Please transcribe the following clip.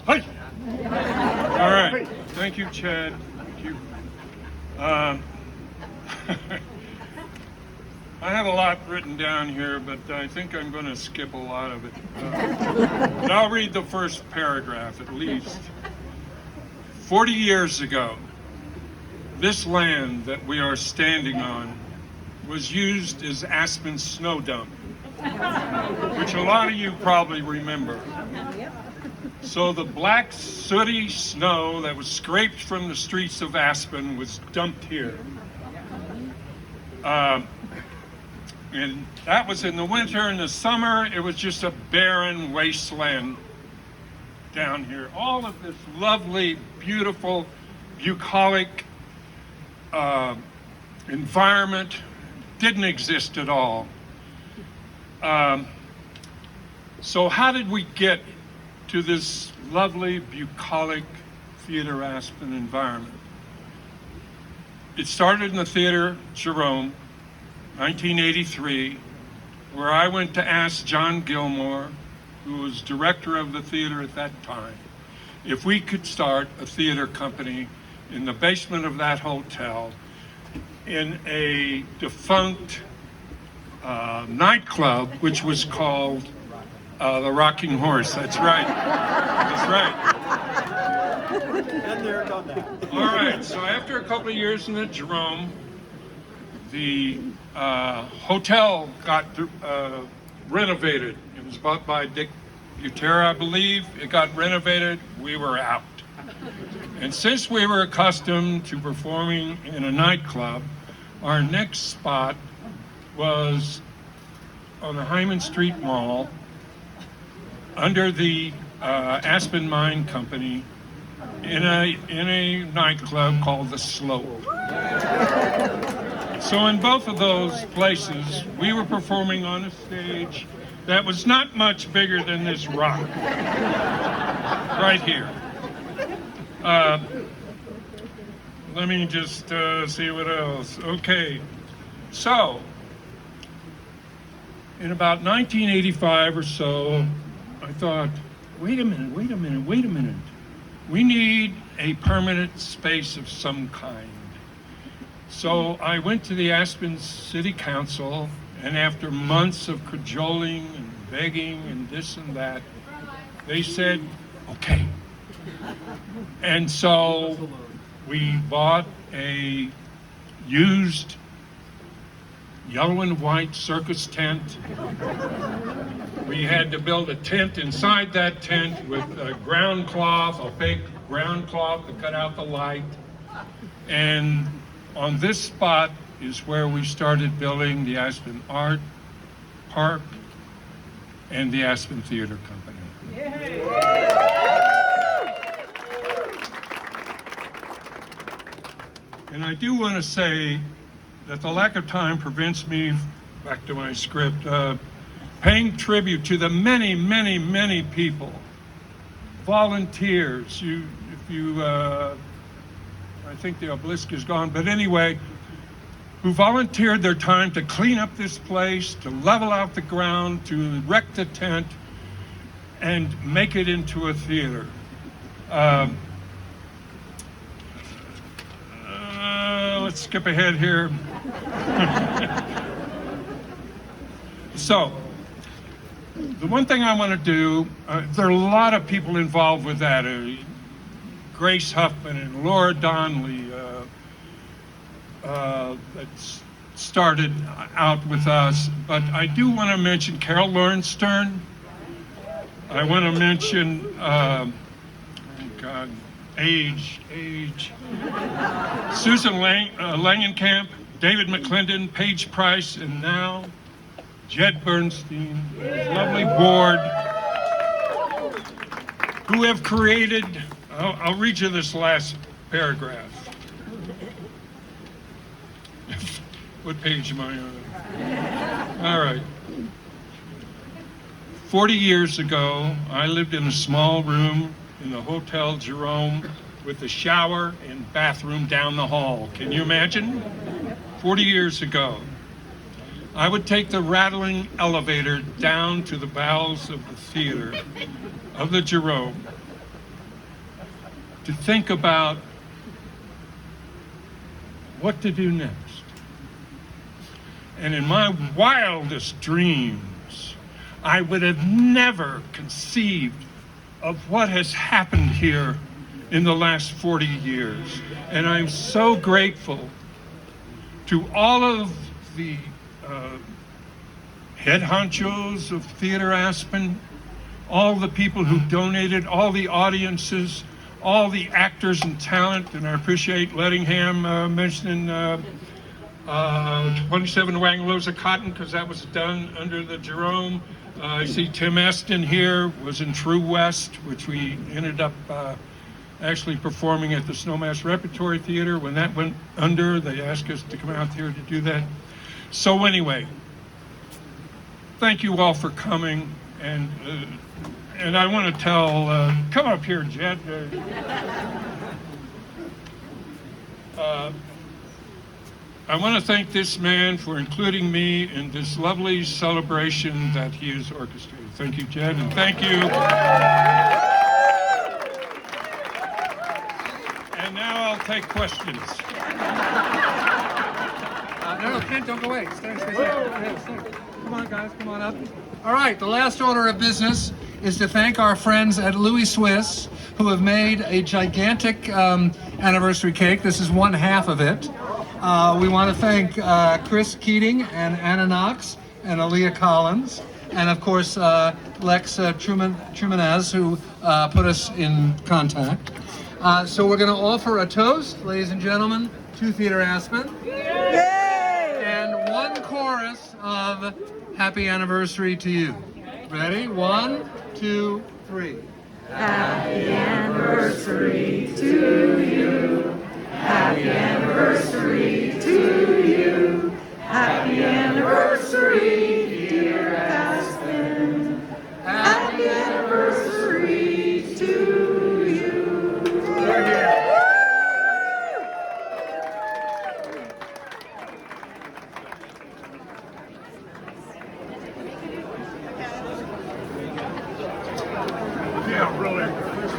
Hi. All right. Thank you, Chad. Thank you. Um, I have a lot written down here, but I think I'm going to skip a lot of it. But I'll read the first paragraph at least. 40 years ago, this land that we are standing on was used as Aspen snow dump, which a lot of you probably remember. So the black, sooty snow that was scraped from the streets of Aspen was dumped here. And that was in the winter. In the summer, it was just a barren wasteland down here. All of this lovely, beautiful, bucolic environment didn't exist at all. So how did we get to this lovely, bucolic Theater Aspen environment? It started in the Theater Jerome, 1983, where I went to ask John Gilmore, who was director of the theater at that time, if we could start a theater company in the basement of that hotel in a defunct nightclub, which was called the Rocking Horse. That's right. That's right. Been there, done that. All right. So after a couple of years in the Jerome, the hotel got renovated. It was bought by Dick Butera, I believe. It got renovated. We were out. And since we were accustomed to performing in a nightclub, our next spot was on the Hyman Street Mall under the Aspen Mine Company in a nightclub called The Slope. So in both of those places, we were performing on a stage that was not much bigger than this rock right here. Let me just see what else. Okay, so in about 1985 or so, I thought, wait a minute. We need a permanent space of some kind. So I went to the Aspen City Council, and after months of cajoling and begging and this and that, they said, okay. And so we bought a used yellow and white circus tent. We had to build a tent inside that tent with a ground cloth, a fake ground cloth to cut out the light. And on this spot is where we started building the Aspen Art Park and the Aspen Theater Company. And I do want to say that the lack of time prevents me, back to my script, paying tribute to the many people, volunteers. I think the obelisk is gone, but anyway, who volunteered their time to clean up this place, to level out the ground, to erect the tent, and make it into a theater. Let's skip ahead here. So, the one thing I want to do, there are a lot of people involved with that. Grace Huffman and Laura Donnelly that started out with us. But I do want to mention Carol Lorenstern. I want to mention, age. Susan Langenkamp, David McClendon, Paige Price, and now Jed Bernstein, his lovely board, who have created, I'll read you this last paragraph. What page am I on? All right. 40 years ago, I lived in a small room in the Hotel Jerome with a shower and bathroom down the hall. Can you imagine? 40 years ago. I would take the rattling elevator down to the bowels of the theater of the Jerome. to think about what to do next. And in my wildest dreams, I would have never conceived of what has happened here in the last 40 years. And I'm so grateful to all of the head honchos of Theater Aspen, all the people who donated, all the audiences, all the actors and talent, and I appreciate Lettingham mentioning 27 Wangalows of Cotton, because that was done under the Jerome. I see Tim Aston here, was in True West, which we ended up actually performing at the Snowmass Repertory Theater. When that went under, they asked us to come out here to do that. So anyway, thank you all for coming, and I want to tell, come up here, Jed. I want to thank this man for including me in this lovely celebration that he has orchestrated. Thank you, Jed, and thank you. And now I'll take questions. No, Kent, don't go away. Stay. Come on, guys, come on up. All right, the last order of business is to thank our friends at Louis Swiss, who have made a gigantic anniversary cake. This is one half of it. We want to thank Chris Keating and Anna Knox and Aaliyah Collins, and of course Lex Trumanez, who put us in contact. So we're going to offer a toast, ladies and gentlemen, to Theater Aspen. Yay! And one chorus of Happy Anniversary to you. Ready? 1, 2, 3. Happy anniversary to you. Happy anniversary to you. Happy anniversary.